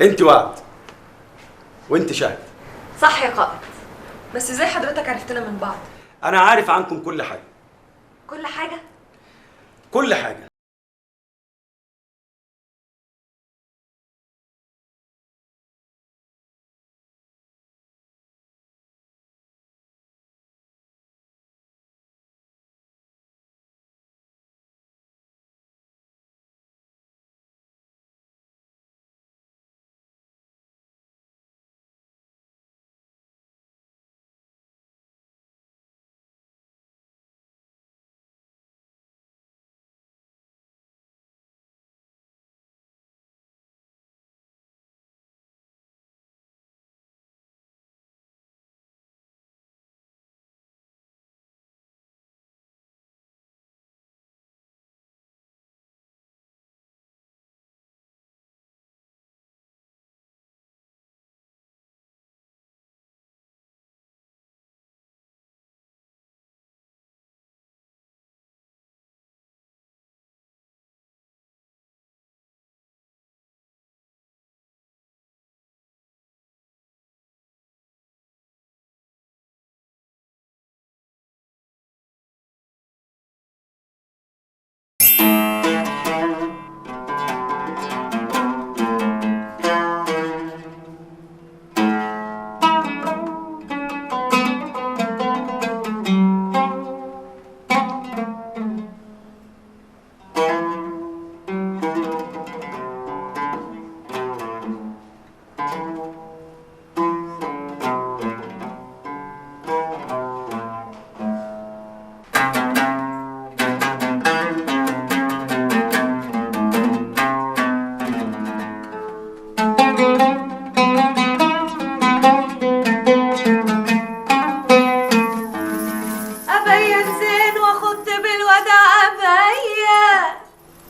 انت وعد وانت شهد. صح يا قائد، بس ازاي حضرتك عرفتنا من بعض؟ انا عارف عنكم كل حاجه. كل حاجة؟ كل حاجه.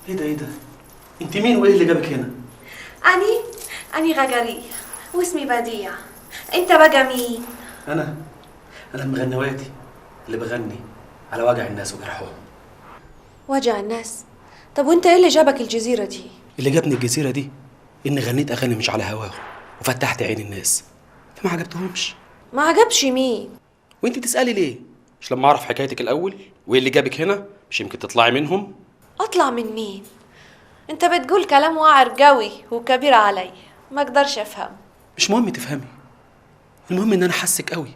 ايه ده؟ انت مين وايه اللي جابك هنا؟ أني غجرية واسمي بديع. أنت بقى مين؟ انا مغنواتي اللي بغني على وجع الناس وجرحهم. وجع الناس؟ طب وأنت إيه اللي جابك الجزيرة دي؟ اللي جابني الجزيرة دي إني غنيت أغاني مش على هواهم وفتحت عين الناس فما عجبتهمش. ما عجبش مين؟ وانت تسألي ليه؟ مش لما أعرف حكايتك الأول وإيه اللي جابك هنا مش يمكن تطلعي منهم؟ أطلع من مين؟ أنت بتقول كلام واعر قوي وكبير علي، ما أقدرش أفهم. مش مهم تفهمي، المهم إن أنا حاسك قوي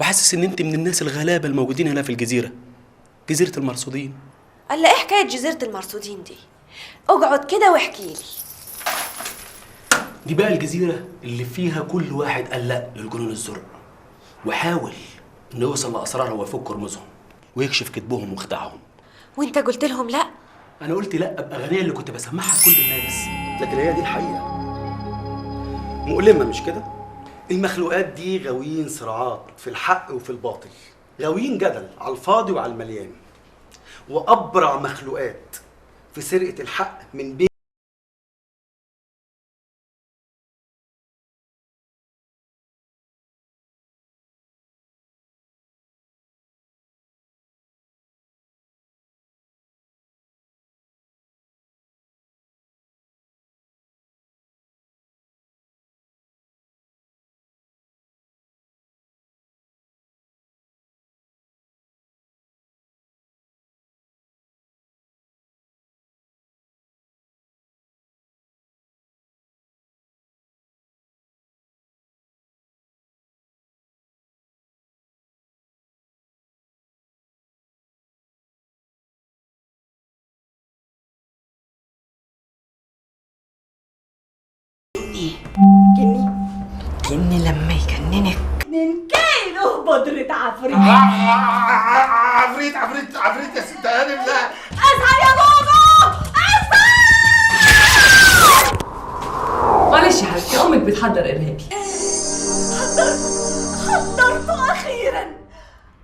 وحاسس إن أنت من الناس الغلابة الموجودين هنا في الجزيرة، جزيرة المرصودين. قال إيه حكاية جزيرة المرصودين دي؟ اقعد كده واحكي لي. دي بقى الجزيرة اللي فيها كل واحد قلق للجنون الزرق وحاول إنه يوصل لأسرارها ويفك رموزهم ويكشف كذبهم وخدعهم. وأنت قلت لهم لأ؟ أنا قلت لأ بأغانيها اللي كنت بسمعها لكل الناس. لكن هي دي الحقيقه مؤلمه مش كده؟ المخلوقات دي غاويين صراعات في الحق وفي الباطل، غاويين جدل على الفاضي وعلى المليان، وأبرع مخلوقات في سرقة الحق من بين جني لما يجننك 2 كيلو بودرة عفريت. عفريت يا ست هانم. لا اسعد يا بابا اسعد. معلش يا حبيبتي امك بتحضر ارهابي. حضرته اخيرا.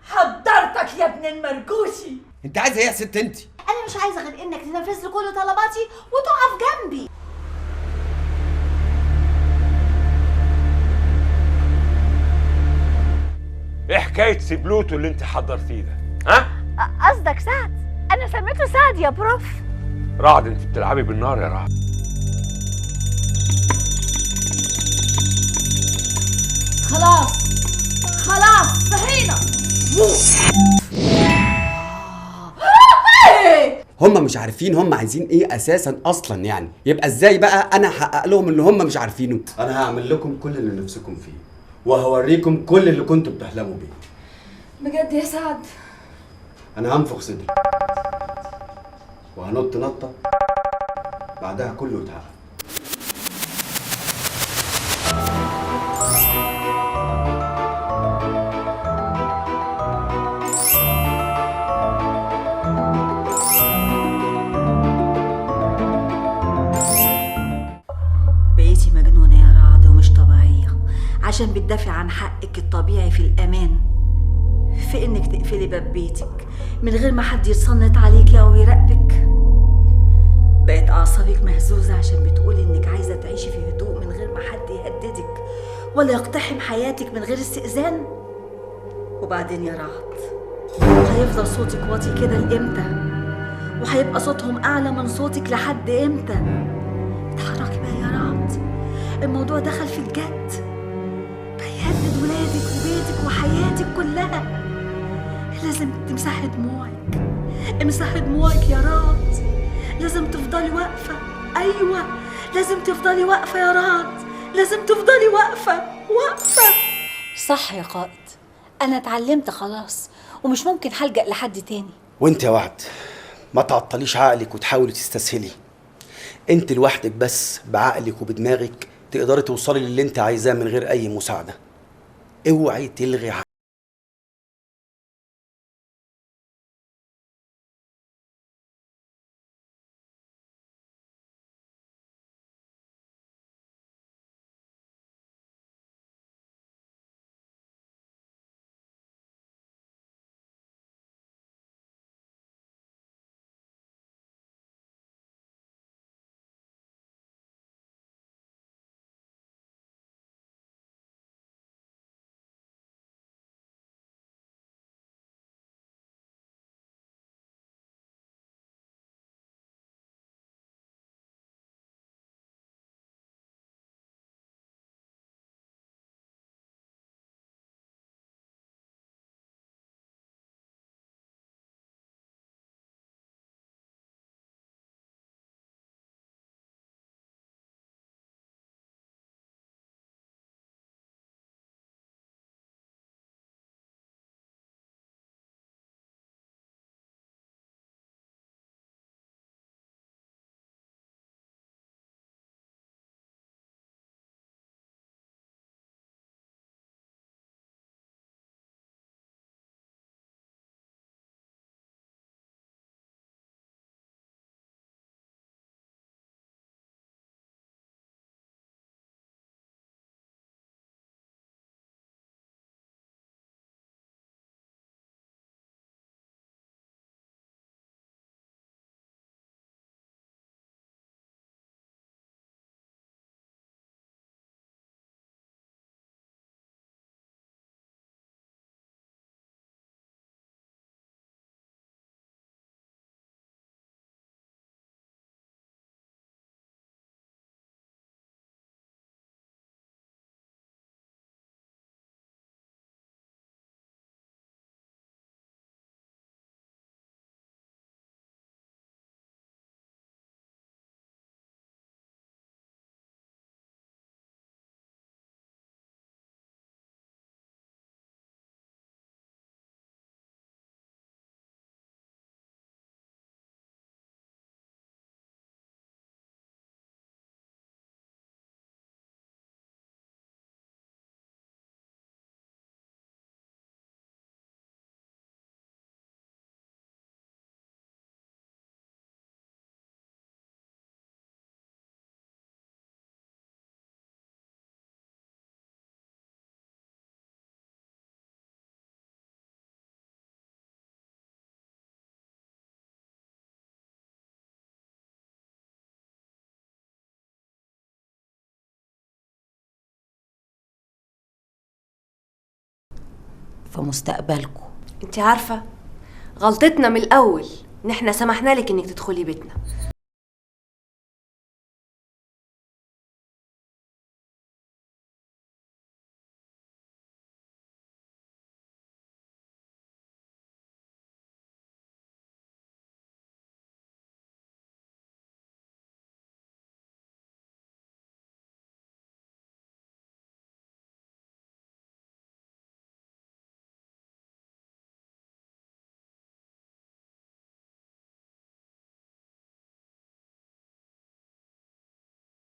حضرتك يا ابن المرجوشي. انت عايزه ايه يا ست انت؟ انا مش عايزه غير انك تنفذ لي كل طلباتي وتقف جنبي. ايه حكايه سبلوتو اللي انت حضرتيه ده؟ ها؟ قصدك سعد؟ انا سميته سعد يا بروف. رعد انت بتلعبي بالنار يا رعد. خلاص خلاص صحينا. هم مش عارفين هم عايزين ايه اساسا اصلا، يعني يبقى ازاي بقى انا احقق لهم اللي هم مش عارفينه؟ انا هعمل لكم كل اللي نفسكم فيه وهوريكم كل اللي كنتوا بتحلموا بيه. بجد يا سعد؟ انا هنفخ صدري وهنط نطه بعدها كله يتحقق. بقيتي مجنونة يا رعد ومش طبيعية عشان بتدافع عن حقك الطبيعي في الأمان، في إنك تقفلي باب بيتك من غير ما حد يتصنت عليكي أو يراقبك. بقت أعصابك مهزوزة عشان بتقولي إنك عايزة تعيشي في هدوء من غير ما حد يهددك ولا يقتحم حياتك من غير استئذان. وبعدين يا رعد، هيفضل صوتك واطي كده لإمتى؟ وهيبقى صوتهم أعلى من صوتك لحد إمتى؟ اتحركي بقى يا رعد، الموضوع دخل في الجد، بيهدد ولادك وبيتك وحياتك كلها. لازم تمسحي دموعك، امسحي دموعك يا رعد. لازم تفضلي واقفة، أيوة لازم تفضلي واقفة يا رعد، لازم تفضلي واقفة. صح يا قائد، أنا اتعلمت خلاص ومش ممكن هلجأ لحد تاني. وانت يا وعد ما تعطليش عقلك وتحاولي تستسهلي. انت لوحدك بس بعقلك وبدماغك تقدري توصلي للي انت عايزاه من غير اي مساعده. اوعي تلغي عقلك. في مستقبلكم. انت عارفة غلطتنا من الأول ان احنا سمحنا لك انك تدخلي بيتنا.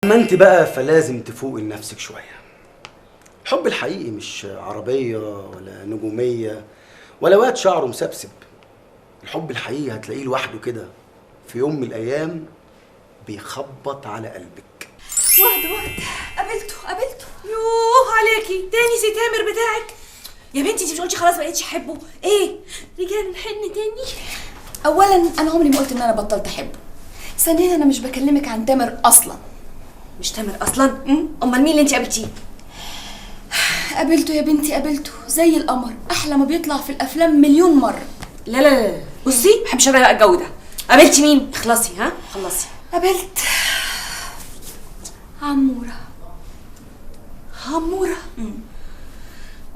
اما انت بقى فلازم تفوقي لنفسك شويه. الحب الحقيقي مش عربيه ولا نجوميه ولا واد شعره مسبسب. الحب الحقيقي هتلاقيه لوحده كده في يوم من الايام بيخبط على قلبك. وهد قابلته. يوه عليكي تاني سي تامر بتاعك يا بنتي. انتي مش قلتي خلاص بقيتش احبه؟ ايه رجعنا نحن تاني؟ اولا انا عمري ما قلت ان انا بطلت احبه. ثانيا انا مش بكلمك عن تامر اصلا. مش تامر اصلا؟ امال مين اللي انتي قابلتيه؟ قابلته يا بنتي، قابلته زي القمر، احلى ما بيطلع في الافلام مليون مره. لا بصي محبش انا بقى الجو ده. قابلتي مين؟ اخلصي ها خلصي. قابلت عمورة.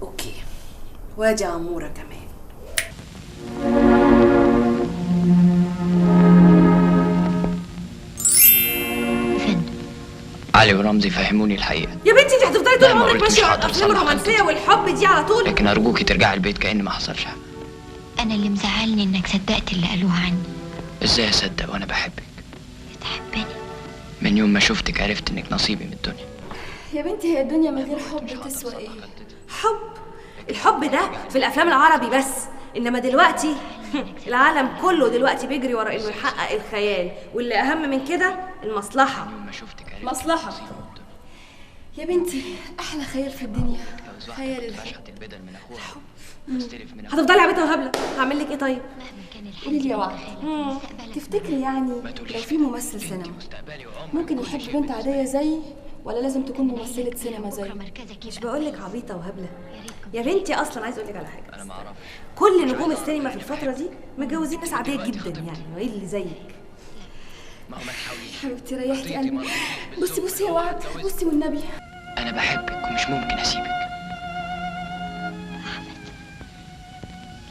اوكي وادي عمورة كمان. علي ورمزي فهموني الحقيقة. يا بنتي انت هتفضلي طول مهما عمرك قلت ماشيه مش على هقدر الافلام أصلح الرومانسيه والحب دي على طول. لكن أرجوكي ترجعي البيت كأن ما حصلش حاجة. أنا اللي مزعلني إنك صدقت اللي قالوه عني. إزاي أصدق وأنا بحبك؟ بتحبني؟ من يوم ما شفتك عرفت إنك نصيبي من الدنيا. يا بنتي هي الدنيا من غير حب تسوى ايه؟ الحب ده في الافلام العربي بس، انما دلوقتي العالم كله دلوقتي بيجري ورا انه يحقق الخيال، واللي اهم من كده المصلحه. مصلحة يا بنتي، احلى خيال في الدنيا خيال الحب. هتفضلي عبيطه وهبله، هعمل لك ايه طيب؟ قولي لي يا وعد، تفتكري يعني لو في ممثل سينما ممكن يحب بنت عادية زي، ولا لازم تكون ممثلة سينما زي؟ مش بقول لك عبيطه وهبله يا بنتي، اصلا عايز اقول لك على حاجه. كل نجوم السينما في الفتره دي متجوزين ناس عاديه جدا يعني، وايه اللي زيك؟ حبيبتي ريحتي قلبي. بصي يا وعد، بصي والنبي. أنا بحبك ومش ممكن أسيبك.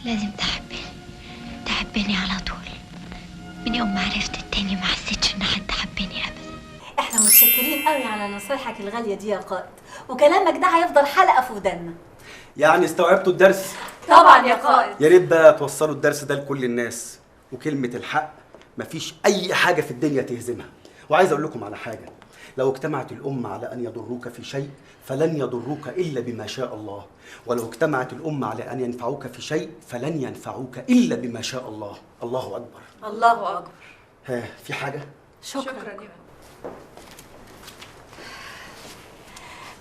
لازم تحبني على طول. من يوم ما عرفت التاني ما حسيتش إن حد حبني أبدا. احنا متشكرين قوي على نصايحك الغالية دي يا قائد، وكلامك ده هيفضل حلقة في ودنا. يعني استوعبتوا الدرس؟ طبعا يا قائد. يا ريت بقى توصلوا الدرس ده لكل الناس، وكلمة الحق مفيش أي حاجة في الدنيا تهزمها. وعايز أقول لكم على حاجة، لو اجتمعت الأمة على أن يضروك في شيء فلن يضروك إلا بما شاء الله، ولو اجتمعت الأمة على أن ينفعوك في شيء فلن ينفعوك إلا بما شاء الله. الله أكبر. الله أكبر. ها في حاجة؟ شكرا.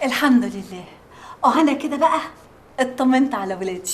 الحمد لله. وأنا كده بقى اطمنت على ولادي.